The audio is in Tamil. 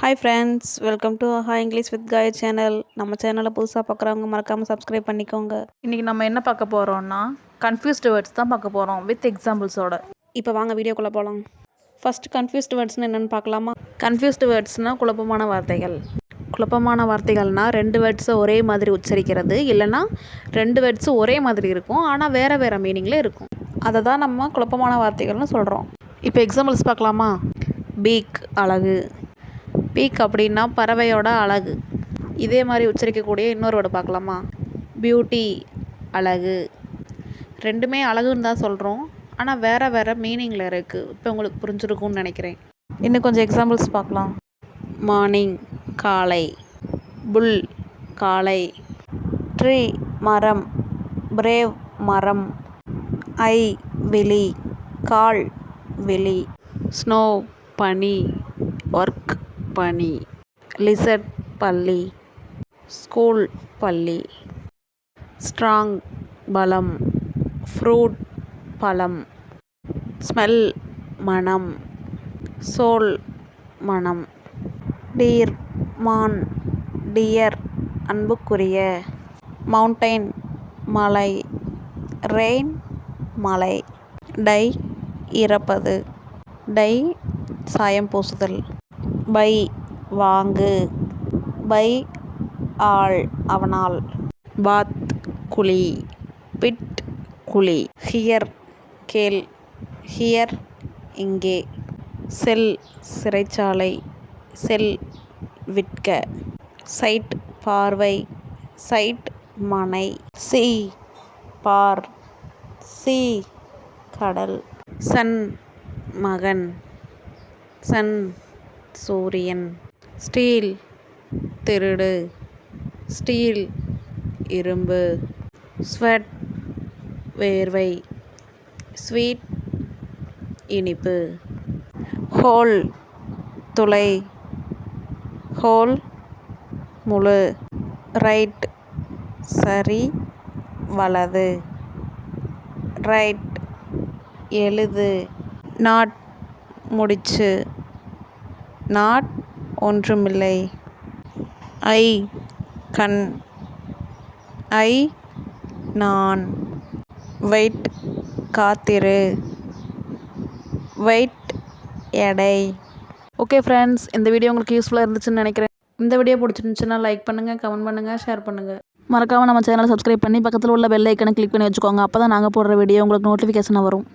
Hi friends, welcome to hi English with காய் சேனல். நம்ம சேனலை புதுசாக பார்க்குறவங்க மறக்காமல் சப்ஸ்கிரைப் பண்ணிக்கோங்க. இன்றைக்கி நம்ம என்ன பார்க்க போகிறோம்னா கன்ஃபியூஸ்டு வேர்ட்ஸ் தான் பார்க்க போகிறோம் வித் எக்ஸாம்பிள்ஸோட. இப்போ வாங்க வீடியோக்குள்ளே போகலாம். ஃபஸ்ட்டு கன்ஃபியூஸ்டு வேர்ட்ஸ்னு என்னென்னு பார்க்கலாமா? கன்ஃபியூஸ்டு வேர்ட்ஸ்னால் குழப்பமான வார்த்தைகள். குழப்பமான வார்த்தைகள்னால் 2 வேர்ட்ஸை ஒரே மாதிரி உச்சரிக்கிறது, இல்லைன்னா 2 வேர்ட்ஸு ஒரே மாதிரி இருக்கும் ஆனால் வேறு வேறு மீனிங்கில் இருக்கும். அதை தான் நம்ம குழப்பமான வார்த்தைகள்னு சொல்கிறோம். இப்போ எக்ஸாம்பிள்ஸ் பார்க்கலாமா? பீக் அழகு. பீக் அப்படின்னா பறவையோட அழகு. இதே மாதிரி உச்சரிக்கக்கூடிய இன்னொரு வேர்டு பார்க்கலாமா? பியூட்டி அழகு. ரெண்டுமே அழகுன்னு தான் சொல்கிறோம், ஆனால் வேறு வேறு மீனிங்கில் இருக்குது. இப்போ உங்களுக்கு புரிஞ்சிருக்கும்னு நினைக்கிறேன். இன்னும் கொஞ்சம் எக்ஸாம்பிள்ஸ் பார்க்கலாம். மார்னிங் காலை, புல் காளை, ட்ரீ மரம், பிரேவ் மரம், ஐ வெளி, கால் வெளி, ஸ்னோ பனி, ஒர்க் பனி, லிசர்ட் பல்லி, ஸ்கூல் பள்ளி, ஸ்ட்ராங் பலம், ஃப்ரூட் பழம், ஸ்மெல் மனம், சோல் மனம், டீர் மான், டியர் அன்புக்குரிய, மவுண்டைன் மலை, ரெயின் மலை, டை இறப்பது, டை சாயம் பூசுதல், பை வாங்கு, பை ஆள் அவனால், பாத் குழி, பிட் குழி, ஹியர் கேள், ஹியர் இங்கே, செல் சிறைச்சாலை, செல் விற்க, சைட் பார்வை, சைட் மனை, சி பார், சி கடல், சன் மகன், சன் சூரியன், ஸ்டீல் திருடு, ஸ்டீல் இரும்பு, ஸ்வெட் வேர்வை, ஸ்வீட் இனிப்பு, ஹோல் துளை, ஹோல் முழு, ரைட் சரி வலது, ரைட் எழுது, நாட் முடிச்சு, நாட் ஒன்றுமில்லை, ஐ கண், ஐ நான், வெயிட் காத்திரு, வெயிட் எடை. ஓகே ஃப்ரெண்ட்ஸ், இந்த வீடியோ உங்களுக்கு யூஸ்ஃபுல்லாக இருந்துச்சுன்னு நினைக்கிறேன். இந்த வீடியோ பிடிச்சிருந்துச்சுன்னா லைக் பண்ணுங்கள், கமெண்ட் பண்ணுங்கள், ஷேர் பண்ணுங்கள். மறக்காமல் நம்ம சேனலை சப்ஸ்கிரைப் பண்ணி பக்கத்தில் உள்ள பெல் ஐக்கனை கிளிக் பண்ணி வச்சுக்கோங்க. அப்போ தான் நாங்கள் போடுற வீடியோ உங்களுக்கு நோட்டிஃபிகேஷனாக வரும்.